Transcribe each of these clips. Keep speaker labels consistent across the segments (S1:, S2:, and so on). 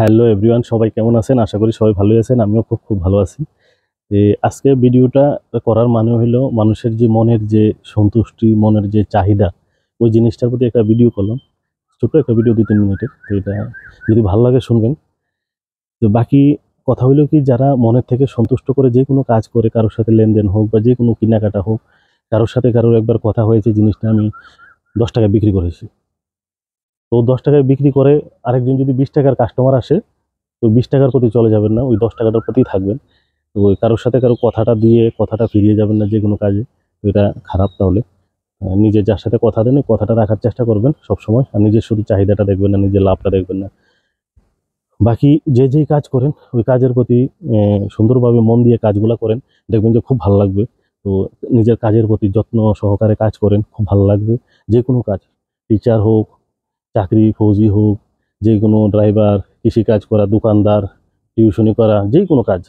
S1: Hello everyone, সবাই কেমন আছেন? আশা করি সবাই ভালোই আছেন। আমিও খুব খুব ভালো আছি। আজকে ভিডিওটা করার মানে হলো মানুষের যে মনের যে সন্তুষ্টি, মনের যে চাহিদা, ওই জিনিসটার প্রতি একটা ভিডিও করলাম। ছোট্ট একটা ভিডিও 2-3 মিনিটের। তো এটা যদি ভালো লাগে শুনবেন। তো বাকি কথা হলো কি, যারা মনের থেকে সন্তুষ্ট করে যে কোনো কাজ করে, কারোর সাথে লেনদেন হোক বা যে কোনো কেনাকাটা হোক, কারোর সাথে কারোর একবার কথা হয়েছে, জিনিসটা আমি 10 টাকায় বিক্রি করেছি। তো 10 টাকায় বিক্রি করে আরেকজন যদি 20 টাকার কাস্টমার আসে, তো 20 টাকার প্রতি চলে যাবেন না, ওই 10 টাকাটার প্রতিই থাকবেন। তো ওই কারোর সাথে কারো কথাটা দিয়ে কথাটা ফিরিয়ে যাবেন না যে কোনো কাজে। তো এটা খারাপ। তাহলে নিজে যার সাথে কথা দেন ওই কথাটা রাখার চেষ্টা করবেন সবসময়, আর নিজের শুধু চাহিদাটা দেখবেন না, নিজের লাভটা দেখবেন না। বাকি যে যেই কাজ করেন ওই কাজের প্রতি সুন্দরভাবে মন দিয়ে কাজগুলো করেন, দেখবেন যে খুব ভালো লাগবে। তো নিজের কাজের প্রতি যত্ন সহকারে কাজ করেন, খুব ভালো লাগবে। যে কোনো কাজ, টিচার হোক, চাকরি, ফৌজি হোক, যে কোনো ড্রাইভার, কৃষিকাজ করা, দোকানদার, টিউশনি করা, যে কোনো কাজ,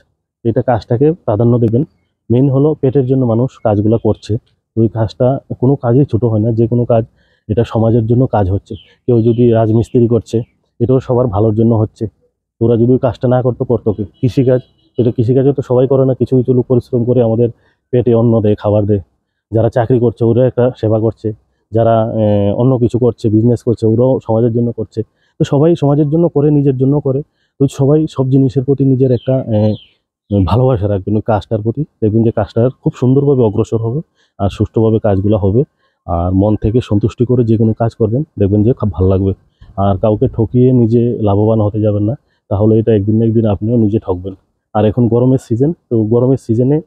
S1: এটা কাজটাকে প্রাধান্য দেবেন। মেন হলো পেটের জন্য মানুষ কাজগুলো করছে। ওই কাজটা, কোনো কাজই ছোট হয় না, যে কোনো কাজ এটা সমাজের জন্য কাজ হচ্ছে। কেউ যদি রাজমিস্ত্রি করছে, এটাও সবার ভালোর জন্য হচ্ছে। ওরা যদি ওই কাজটা না করতে পারতো কি কৃষিকাজ, এটা কৃষিকাজও তো সবাই করে না, কিছু কিছু লোক পরিশ্রম করে আমাদের পেটে অন্ন দেয়, খাবার দেয়। যারা চাকরি করছে ওরা একটা সেবা করছে, যারা অন্য কিছু করছে, বিজনেস করছে, ওরাও সমাজের জন্য করছে। তো সবাই সমাজের জন্য করে, নিজের জন্য করে। তো সবাই সব জিনিসের প্রতি নিজের একটা ভালোবাসা রাখবেন ওই কাজটার প্রতি, দেখবেন যে কাজটা খুব সুন্দরভাবে অগ্রসর হবে আর সুষ্ঠুভাবে কাজগুলো হবে। আর মন থেকে সন্তুষ্টি করে যে কোনো কাজ করবেন, দেখবেন যে খুব ভালো লাগবে। আর কাউকে ঠকিয়ে নিজে লাভবান হতে যাবেন না, তাহলে এটা একদিন না একদিন আপনিও নিজে ঠকবেন। আর এখন গরমের সিজন, তো গরমের সিজনে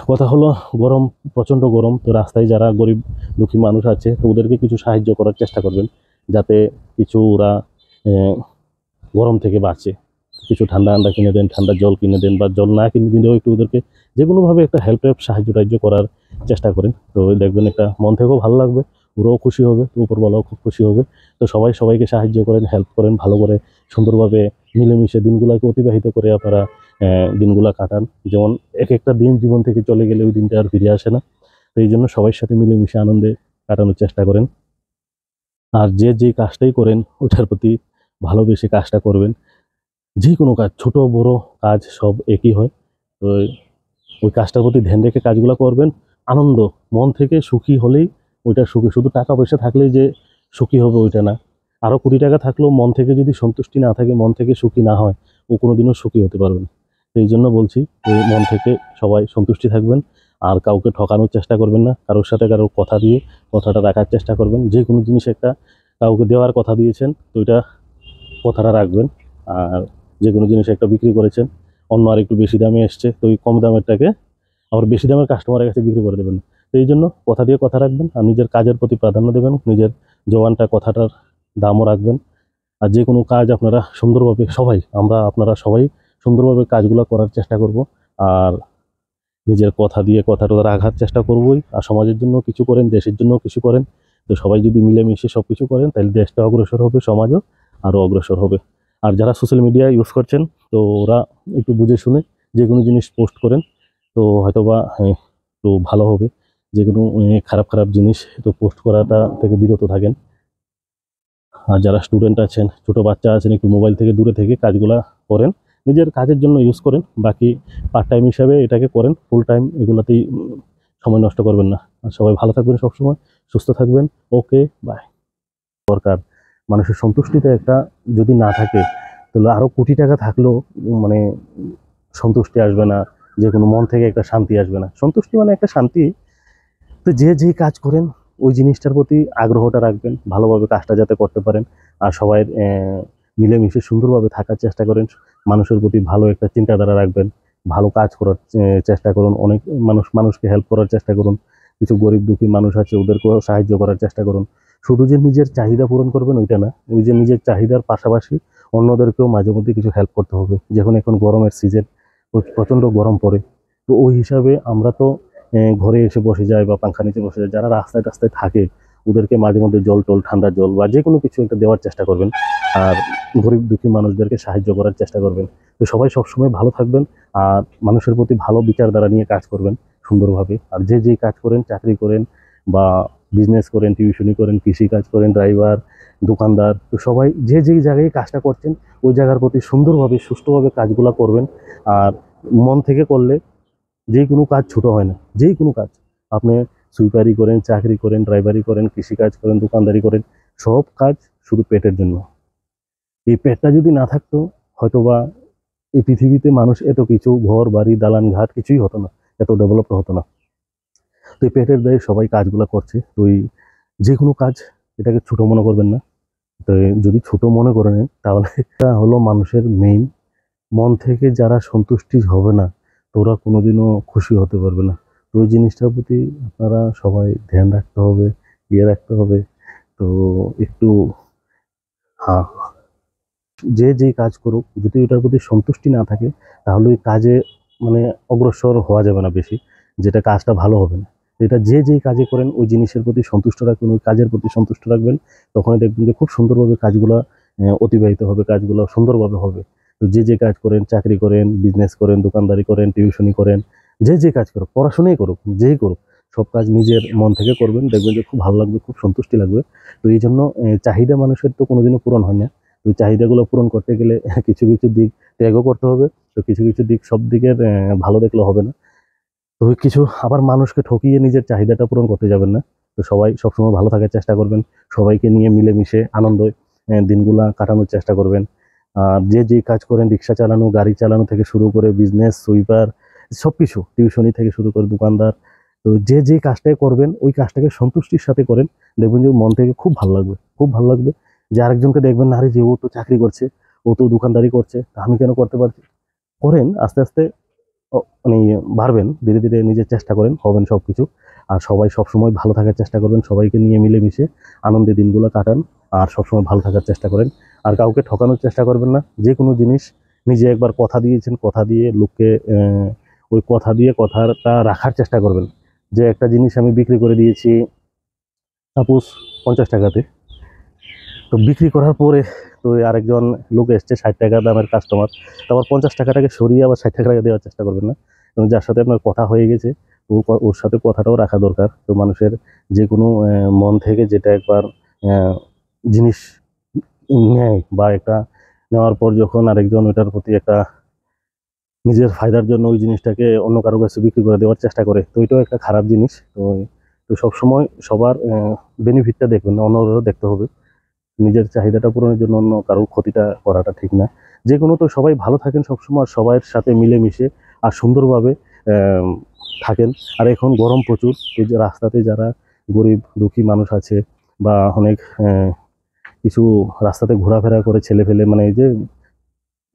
S1: কথা হলো, গরম, প্রচণ্ড গরম। তো রাস্তায় যারা গরিব দুঃখী মানুষ আছে, তো ওদেরকে কিছু সাহায্য করার চেষ্টা করবেন, যাতে কিছু ওরা গরম থেকে বাঁচে। কিছু ঠান্ডা ঠান্ডা কিনে দেন, ঠান্ডা জল কিনে দেন, বা জল না কিনে দিলেও একটু ওদেরকে যে কোনোভাবে একটা হেল্প সাহায্য টাহায্য করার চেষ্টা করেন। তো দেখবেন একটা মন থেকেও ভালো লাগবে, ওরাও খুশি হবে, তো উপরওয়ালাও খুব খুশি হবে। তো সবাই সবাইকে সাহায্য করেন, হেল্প করেন, ভালো করে সুন্দরভাবে মিলেমিশে দিনগুলোকে অতিবাহিত করে আপনারা দিনগুলা কাটান। যেমন এক একটা দিন জীবন থেকে চলে গেলে ওই দিনটা আর ফিরে আসে না। তো এই জন্য সবার সাথে মিলেমিশে আনন্দে কাটানোর চেষ্টা করেন। আর যে যে কাজটাই করেন ওটার প্রতি ভালোবেসে কাজটা করবেন। যে কোনো কাজ, ছোট বড় কাজ সব একই হয়। তো ওই কাজটার প্রতি ধ্যান রেখে কাজগুলো করবেন। আনন্দ, মন থেকে সুখী হলেই ওইটা সুখী। শুধু টাকা পয়সা থাকলেই যে সুখী হবে ওইটা না। আরও কোটি টাকা থাকলেও মন থেকে যদি সন্তুষ্টি না থাকে, মন থেকে সুখী না হয়, ও কোনোদিনও সুখী হতে পারবে না। তো এই জন্য বলছি যে মন থেকে সবাই সন্তুষ্টি থাকবেন। আর কাউকে ঠকানোর চেষ্টা করবেন না, কারোর সাথে কারোর কথা দিয়ে কথাটা রাখার চেষ্টা করবেন। যে কোনো জিনিস একটা কাউকে দেওয়ার কথা দিয়েছেন, তো ওইটা কথাটা রাখবেন। আর যে কোনো জিনিস একটা বিক্রি করেছেন, অন্য আর একটু বেশি দামে এসছে, তো ওই কম দামেরটাকে আবার বেশি দামের কাস্টমারের কাছে বিক্রি করে দেবেন। তো এই জন্য কথা দিয়ে কথা রাখবেন, আর নিজের কাজের প্রতি প্রাধান্য দেবেন, নিজের জবানটা, কথাটার দামও রাখবেন। আর যে কোনো কাজ আপনারা সুন্দরভাবে সবাই, আপনারা সবাই সুন্দরভাবে কাজগুলো করার চেষ্টা করব। আর নিজের কথা দিয়ে কথাটা রাখার চেষ্টা করবই। আর সমাজের জন্য কিছু করেন, দেশের জন্য কিছু করেন। তো সবাই যদি মিলেমিশে সব কিছু করেন, তাহলে দেশটা অগ্রসর হবে, সমাজও আরও অগ্রসর হবে। আর যারা সোশ্যাল মিডিয়া ইউজ করছেন, তো ওরা একটু বুঝে শুনে যে কোনো জিনিস পোস্ট করেন, তো হয়তোবা একটু ভালো হবে। যে কোনো খারাপ খারাপ জিনিস তো পোস্ট করাটা থেকে বিরত থাকেন। আর যারা স্টুডেন্ট আছেন, ছোট বাচ্চা আছেন, একটু মোবাইল থেকে দূরে থেকে কাজগুলা করেন, নিজের কাজের জন্য ইউজ করেন। বাকি পার্ট টাইম হিসাবে এটাকে করেন, ফুল টাইম এগুলাতেই সময় নষ্ট করবেন না। আর সবাই ভালো থাকবেন, সবসময় সুস্থ থাকবেন। ওকে, বাই। দরকার মানুষের সন্তুষ্টিতে একটা যদি না থাকে, তাহলে আরও কোটি টাকা থাকলেও মানে সন্তুষ্টি আসবে না, যে কোনো মন থেকে একটা শান্তি আসবে না। সন্তুষ্টি মানে একটা শান্তি। তো যে যেই কাজ করেন ওই জিনিসটার প্রতি আগ্রহটা রাখবেন, ভালোভাবে কাজটা যাতে করতে পারেন। আর সবাই মিলেমিশে সুন্দরভাবে থাকার চেষ্টা করেন। মানুষের প্রতি ভালো একটা চিন্তাধারা রাখবেন, ভালো কাজ করার চেষ্টা করুন। অনেক মানুষকে হেল্প করার চেষ্টা করুন। কিছু গরিব দুঃখী মানুষ আছে, ওদেরকেও সাহায্য করার চেষ্টা করুন। শুধু যে নিজের চাহিদা পূরণ করবেন ওইটা না, ওই যে নিজের চাহিদার পাশাপাশি অন্যদেরকেও মাঝে মধ্যে কিছু হেল্প করতে হবে। যখন এখন গরমের সিজন, প্রচণ্ড গরম পড়ে, তো ওই হিসাবে আমরা তো ঘরে এসে বসে যায় বা পাংখা নিচে বসে যায়। যারা রাস্তায় টাস্তায় থাকে ওদেরকে মাঝে মধ্যে জল টল, ঠান্ডা জল বা যে কোনো কিছু একটা দেওয়ার চেষ্টা করবেন। আর গরিব দুঃখী মানুষদেরকে সাহায্য করার চেষ্টা করবেন। তো সবাই সবসময় ভালো থাকবেন, আর মানুষের প্রতি ভালো বিচারধারা নিয়ে কাজ করবেন সুন্দরভাবে। আর যে যেই কাজ করেন, চাকরি করেন বা বিজনেস করেন, টিউশনি করেন, কৃষিকাজ করেন, ড্রাইভার, দোকানদার, তো সবাই যে যেই জায়গায় কাজটা করছেন ওই জায়গার প্রতি সুন্দরভাবে সুষ্ঠুভাবে কাজগুলো করবেন। আর মন থেকে করলে যে কোনো কাজ ছোট হয় না। যেই কোনো কাজ, আপনি সুইপারি করেন, চাকরি করেন, ড্রাইভারি করেন, কৃষিকাজ করেন, দোকানদারি করেন, সব কাজ শুধু পেটের জন্য। এই পেটটা যদি না থাকতো, হয়তোবা এই পৃথিবীতে মানুষ এত কিছু ঘর বাড়ি দালান ঘাট কিছুই হতো না, এত ডেভেলপ হতো না। তো এই পেটের দায়ে সবাই কাজগুলো করছে। তো এই যে কোনো কাজ, এটাকে ছোট মনে করবেন না। তো যদি ছোট মনে করে নেন তাহলে এটা হলো মানুষের মেইন। মন থেকে যারা সন্তুষ্টি হবে না, তো ওরা কোনোদিনও খুশি হতে পারবে না। তো ওই জিনিসটার প্রতি আপনারা সবাই ধ্যান রাখতে হবে, রাখতে হবে। তো একটু, হ্যাঁ, যে যেই কাজ করুক, যদি ওটার প্রতি সন্তুষ্টি না থাকে তাহলে ওই কাজে মানে অগ্রসর হওয়া যাবে না বেশি, যেটা কাজটা ভালো হবে না। এটা যে যেই কাজে করেন ওই জিনিসের প্রতি সন্তুষ্ট রাখবেন, ওই কাজের প্রতি সন্তুষ্ট রাখবেন, তখনই দেখবেন যে খুব সুন্দরভাবে কাজগুলো অতিবাহিত হবে, কাজগুলো সুন্দরভাবে হবে। তো যে যে কাজ করেন, চাকরি করেন, বিজনেস করেন, দোকানদারি করেন, টিউশনি করেন, যে যে কাজ করুক, পড়াশোনাই করুক, যেই করুক, সব কাজ নিজের মন থেকে করবেন, দেখবেন যে খুব ভালো লাগবে, খুব সন্তুষ্টি লাগবে। তো এই জন্য চাহিদা মানুষের তো কোনোদিনও পূরণ হয় না। তো চাহিদাগুলো পূরণ করতে গেলে কিছু কিছু দিক ত্যাগও করতে হবে। তো কিছু কিছু দিক, সব দিকের ভালো দেখলে হবে না। তো কিছু আবার মানুষকে ঠকিয়ে নিজের চাহিদাটা পূরণ করতে যাবেন না। তো সবাই সবসময় ভালো থাকার চেষ্টা করবেন, সবাইকে নিয়ে মিলেমিশে আনন্দ দিনগুলা কাটানোর চেষ্টা করবেন। আর যে যে কাজ করেন, রিক্সা চালানো, গাড়ি চালানো থেকে শুরু করে বিজনেস, সুইপার, সবকিছু, টিউশনি থেকে শুরু করে দোকানদার, তো যে যে কাজটাই করবেন ওই কাজটাকে সন্তুষ্টির সাথে করেন, দেখবেন যে মন থেকে খুব ভালো লাগবে, খুব ভালো লাগবে। যে আরেকজনকে দেখবেন না, আরে যে ও তো চাকরি করছে, ও তো দোকানদারি করছে, তা আমি কেন করতে পারছি। করেন, আস্তে আস্তে মানে বাড়বেন, ধীরে ধীরে নিজের চেষ্টা করেন, হবেন সব কিছু। আর সবাই সবসময় ভালো থাকার চেষ্টা করবেন, সবাইকে নিয়ে মিলেমিশে আনন্দে দিনগুলো কাটান। আর সবসময় ভালো থাকার চেষ্টা করেন। আর কাউকে ঠকানোর চেষ্টা করবেন না। যে কোনো জিনিস নিজে একবার কথা দিয়েছেন, কথা দিয়ে লোককে ওই কথা দিয়ে কথাটা রাখার চেষ্টা করবেন। যে একটা জিনিস আমি বিক্রি করে দিয়েছি সাপোজ 50 টাকাতে, তো বিক্রি করার পরে তো ওই আরেকজন লোক এসছে 60 টাকা দামের কাস্টমার, তারপর 50 টাকাটাকে সরিয়ে আবার 60 টাকা দেওয়ার চেষ্টা করবেন না। এবং যার সাথে আপনার কথা হয়ে গেছে ওর সাথে কথাটাও রাখা দরকার। তো মানুষের যে কোনো মন থেকে যেটা একবার আহ, জিনিস নেয় বা একটা নেওয়ার পর যখন আরেকজন ওইটার প্রতি একটা নিজের ফায়দার জন্য ওই জিনিসটাকে অন্য কারো কাছে বিক্রি করে দেওয়ার চেষ্টা করে, তো এটাও একটা খারাপ জিনিস। তো তো সবসময় সবার বেনিফিটটা দেখবেন না, অন্যদেরও দেখতে হবে। নিজের চাহিদাটা পূরণের জন্য অন্য কারোর ক্ষতিটা করাটা ঠিক না। যে কোনো, তো সবাই ভালো থাকেন সবসময়, সবার সাথে মিলেমিশে আর সুন্দরভাবে আহ, থাকেন। আর এখন গরম প্রচুর, তো যে রাস্তাতে যারা গরিব দুঃখী মানুষ আছে বা অনেক কিছু রাস্তাতে ঘোরাফেরা করে ছেলে ফেলে, মানে এই যে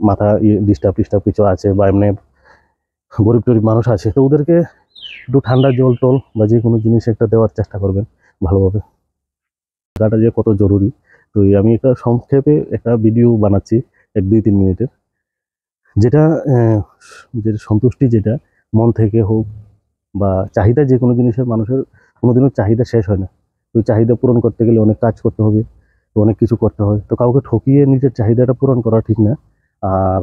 S1: মাথা ডিস্টার্ব টিস্টার্ব কিছু আছে বা এমনি গরিব টরিব মানুষ আছে, তো ওদেরকে একটু ঠান্ডা জল টল বা যে কোনো জিনিস একটা দেওয়ার চেষ্টা করবেন ভালোভাবে। টাকাটা যে কত জরুরি। তো আমি একটা সংক্ষেপে একটা ভিডিও বানাচ্ছি 1-2-3 মিনিটের, যেটা যে সন্তুষ্টি, যেটা মন থেকে হোক বা চাহিদা, যে কোনো জিনিসের মানুষের কোনোদিনও চাহিদা শেষ হয় না। তো চাহিদা পূরণ করতে গেলে অনেক কাজ করতে হবে, তো অনেক কিছু করতে হয়। তো কাউকে ঠকিয়ে নিজের চাহিদাটা পূরণ করা ঠিক না। আর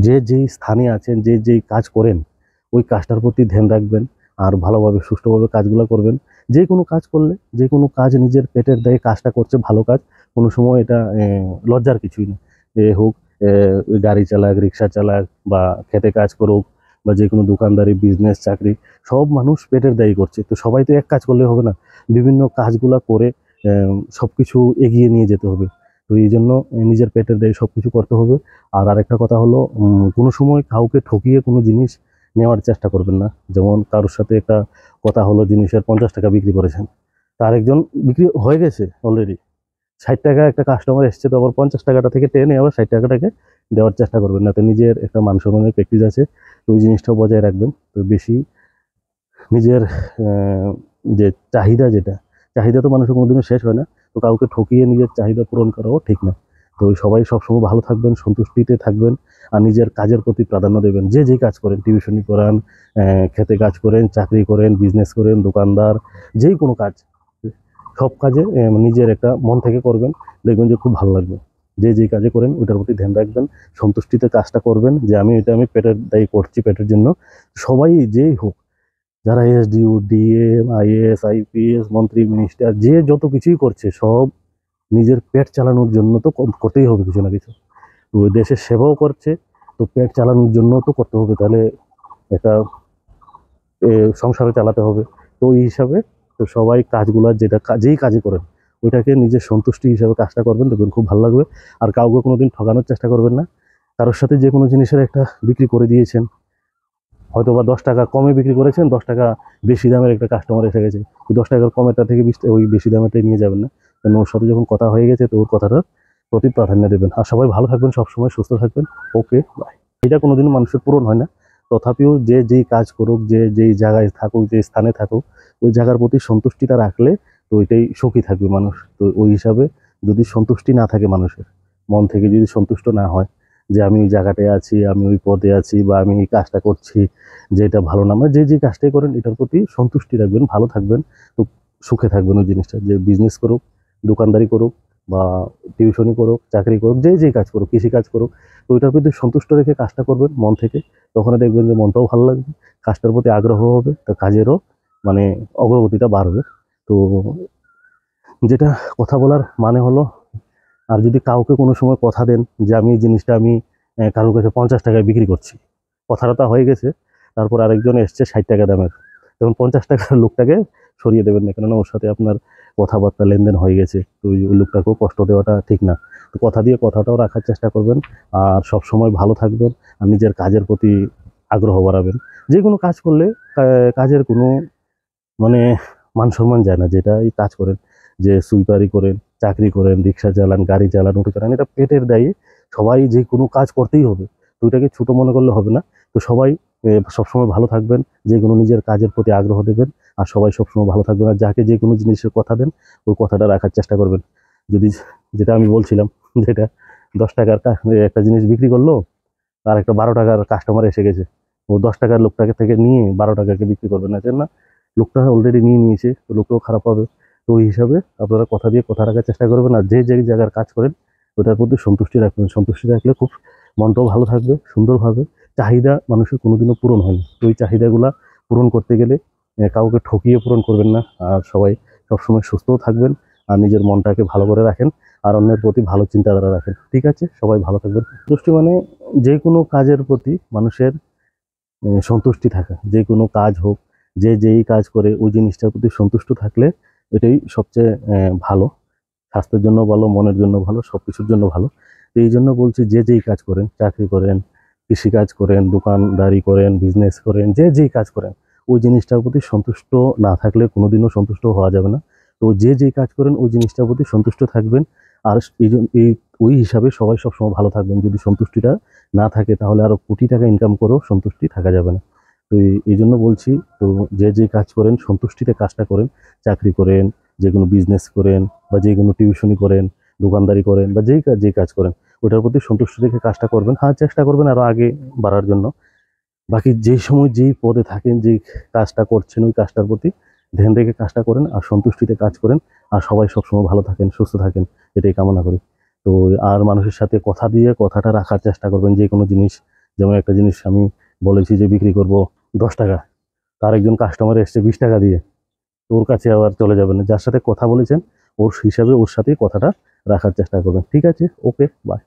S1: যে যেই স্থানে আছেন, যে যেই কাজ করেন ওই কাজটার প্রতি ধ্যান রাখবেন। আর ভালোভাবে সুষ্ঠুভাবে কাজগুলো করবেন। যে কোনো কাজ করলে, যে কোনো কাজ নিজের পেটের দায়ে কাজটা করছে ভালো কাজ, কোনো সময় এটা লজ্জার কিছুই না। যে হোক গাড়ি চালাক, রিক্সা চালাক বা খেতে কাজ করুক বা যে কোনো দোকানদারি, বিজনেস, চাকরি, সব মানুষ পেটের দায়ী করছে। তো সবাই তো এক কাজ করলে হবে না, বিভিন্ন কাজগুলা করে সবকিছু এগিয়ে নিয়ে যেতে হবে। তো এই জন্য নিজের পেটের দায়ী সবকিছু করতে হবে। আর আরেকটা কথা হলো, কোনো সময় কাউকে ঠকিয়ে কোনো জিনিস নেওয়ার চেষ্টা করবেন না। যেমন কারোর সাথে একটা কথা হলো, জিনিসের 50 টাকা বিক্রি করেছেন, তার একজন বিক্রি হয়ে গেছে অলরেডি, 60 টাকা একটা কাস্টমার এসছে, তো আবার 50 টাকাটা থেকে টেনে আবার 60 টাকাটাকে দেওয়ার চেষ্টা করবেন না। তো নিজের একটা মান সম্মানের প্র্যাকটিস আছে, তো ওই জিনিসটাও বজায় রাখবেন। তো বেশি নিজের আহ, যে চাহিদা, যেটা চাহিদা তো মানুষের কোনোদিনও শেষ হয় না। তো কাউকে ঠকিয়ে নিজের চাহিদা পূরণ করাও ঠিক না। তো সবাই সবসময় ভালো থাকবেন, সন্তুষ্টিতে থাকবেন। আর নিজের কাজের প্রতি প্রাধান্য দেবেন। যে যে কাজ করেন, টিউশনি করান, খেতে কাজ করেন, চাকরি করেন, বিজনেস করেন, দোকানদার, যেই কোনো কাজ, সব কাজে নিজের একটা মন থেকে করবেন, দেখবেন যে খুব ভালো লাগবে। যে যে কাজে করেন ওইটার প্রতি ধ্যান রাখবেন, সন্তুষ্টিতে কাজটা করবেন, যে আমি এটা আমি পেটের দায়ী করছি, পেটের জন্য। সবাই যেই হোক, যারা এসডিও, ডিএম, আইএএস, আইপিএস, মন্ত্রী, মিনিস্টার, যে যত কিছুই করছে সব নিজের পেট চালানোর জন্য তো করতেই হবে কিছু না কিছু। তো ওই দেশের সেবাও করছে, তো পেট চালানোর জন্য তো করতে হবে, তাহলে একটা সংসারও চালাতে হবে। তো ওই হিসাবে তো সবাই কাজগুলো যেটা যেই কাজই করেন ওইটাকে নিজের সন্তুষ্টি হিসাবে কাজটা করবেন, দেখবেন খুব ভালো লাগবে। আর কাউকে কোনোদিন ঠকানোর চেষ্টা করবেন না। কারোর সাথে যে কোনো জিনিসের একটা বিক্রি করে দিয়েছেন, হয়তো বা 10 টাকা কমে বিক্রি করেছেন, 10 টাকা বেশি দামের একটা কাস্টমার এসে গেছে, ওই 10 টাকার কমেরটা থেকে ওই বেশি দামেরটাই নিয়ে যাবেন না। কারণ ওর সাথে যখন কথা হয়ে গেছে তো ওর কথাটার প্রতি প্রাধান্য দেবেন। আর সবাই ভালো থাকবেন, সবসময় সুস্থ থাকবেন। ওকে, বাই। এটা কোনোদিনও মানুষের পূরণ হয় না, তথাপিও যে যেই কাজ করুক, যে যেই জায়গায় থাকুক, যে স্থানে থাকুক, ওই জায়গার প্রতি সন্তুষ্টিটা রাখলে তো ওইটাই সুখী থাকবে মানুষ। তো ওই হিসাবে যদি সন্তুষ্টি না থাকে মানুষের মন থেকে, যদি সন্তুষ্ট না হয় যে আমি ওই জায়গাটায় আছি, আমি ওই পদে আছি, বা আমি এই কাজটা করছি, যে এটা ভালো না, মানে যে কাজটাই করেন এটার প্রতি সন্তুষ্টি রাখবেন, ভালো থাকবেন, তো সুখে থাকবেন। ওই জিনিসটা যে বিজনেস করুক, দোকানদারি করুক, বা টিউশনি করুক, চাকরি করুক, যে কাজ করুক, কৃষি কাজ করুক, তো ওইটার প্রতি সন্তুষ্ট রেখে কাজটা করবেন মন থেকে। তখন দেখবেন যে মনটাও ভালো লাগবে, কাজটার প্রতি আগ্রহ হবে, তো কাজেরও মানে অগ্রগতিটা বাড়বে। তো যেটা কথা বলার মানে হলো, আর যদি কাউকে কোনো সময় কথা দেন যে আমি এই জিনিসটা আমি কারোর কাছে 50 টাকায় বিক্রি করছি, কথাটা তো হয়ে গেছে, তারপর আরেকজন এসছে 60 টাকা দামের, তখন 50 টাকার লোকটাকে সরিয়ে দেবেন না, কেননা ওর সাথে আপনার কথাবার্তা লেনদেন হয়ে গেছে। তো ওই লোকটাকেও কষ্ট দেওয়াটা ঠিক না। তো কথা দিয়ে কথাটাও রাখার চেষ্টা করবেন, আর সব সময় ভালো থাকবেন, আর নিজের কাজের প্রতি আগ্রহ বাড়াবেন। যে কোনো কাজ করলে কাজের কোনো মানে মান সম্মান যায় না। যেটা এই কাজ করেন, যে সুইপারি করেন, চাকরি করেন, রিক্সা চালান, গাড়ি চালান, অটো চালান, এটা পেটের দায়ে সবাই যে কোনো কাজ করতেই হবে। তো ওইটাকে ছোট মনে করলে হবে না। তো সবাই সবসময় ভালো থাকবেন, যে কোনো নিজের কাজের প্রতি আগ্রহ দেবেন, আর সবাই সবসময় ভালো থাকবেন। আর যাকে যে কোনো জিনিসের কথা দেন ওই কথাটা রাখার চেষ্টা করবেন। যদি যেটা আমি বলছিলাম, যেটা 10 টাকার একটা জিনিস বিক্রি করলো, আর একটা 12 টাকার কাস্টমার এসে গেছে, ও 10 টাকার লোকটাকে থেকে নিয়ে 12 টাকাকে বিক্রি করবে না, কেন না লোকটা অলরেডি নিয়ে নিয়েছে, তো লোকটাও খারাপ হবে। তো ওই হিসাবে আপনারা কথা দিয়ে কথা রাখার চেষ্টা করবেন, আর যে জায়গার কাজ করেন ওটার প্রতি সন্তুষ্টি রাখবেন। সন্তুষ্টি রাখলে খুব মনটাও ভালো থাকবে সুন্দরভাবে। চাহিদা মানুষের কোনোদিনও পূরণ হয় না, তো ওই চাহিদাগুলা পূরণ করতে গেলে কাউকে ঠকিয়ে পূরণ করবেন না। আর সবাই সবসময় সুস্থও থাকবেন, আর নিজের মনটাকে ভালো করে রাখেন, আর অন্যের প্রতি ভালো চিন্তাধারা রাখেন। ঠিক আছে, সবাই ভালো থাকবেন। সন্তুষ্টি মানে যে কোনো কাজের প্রতি মানুষের সন্তুষ্টি থাকা, যে কোনো কাজ হোক, যে যেই কাজ করে ওই জিনিসটার প্রতি সন্তুষ্ট থাকলে এটাই সবচেয়ে ভালো। স্বাস্থ্যের জন্য ভালো, মনের জন্য ভালো, সব কিছুর জন্য ভালো। তো এই জন্য বলছি, যে যেই কাজ করেন, চাকরি করেন, কৃষিকাজ করেন, দোকানদারি করেন, বিজনেস করেন, যে যেই কাজ করেন, ওই জিনিসটার প্রতি সন্তুষ্ট না থাকলে কোনোদিনও সন্তুষ্ট হওয়া যাবে না। তো যে যেই কাজ করেন ওই জিনিসটার প্রতি সন্তুষ্ট থাকবেন। আর এই ওই হিসাবে সবাই সবসময় ভালো থাকবেন। যদি সন্তুষ্টিটা না থাকে তাহলে আরো কোটি টাকা ইনকাম করেও সন্তুষ্টি থাকা যাবে না। তো এই জন্য বলছি, তো যে যে কাজ করেন সন্তুষ্টিতে কাজটা করেন। চাকরি করেন, যে কোনো বিজনেস করেন, বা যে কোনো টিউশনি করেন, দোকানদারি করেন, বা যেই কাজ করেন ওটার প্রতি সন্তুষ্ট রেখে কাজটা করবেন। হ্যাঁ, চেষ্টা করবেন আরো আগে বাড়ার জন্য। বাকি যেই সময় যেই পদে থাকেন, যেই কাজটা করছেন ওই কাজটার প্রতি ধ্যান রেখে কাজটা করেন, আর সন্তুষ্টিতে কাজ করেন। আর সবাই সবসময় ভালো থাকেন, সুস্থ থাকেন, এটাই কামনা করি। তো আর মানুষের সাথে কথা দিয়ে কথাটা রাখার চেষ্টা করবেন। যে কোনো জিনিস, যেমন একটা জিনিস আমি বলেছি যে বিক্রি করব 10 টাকা, তার একজন কাস্টমার এসছে 20 টাকা দিয়ে, তো ওর কাছে আবার চলে যাবেন না। যার সাথে কথা বলেছেন ওর হিসাবে ওর সাথেই কথাটা রাখার চেষ্টা করবেন। ঠিক আছে, ওকে, বাই।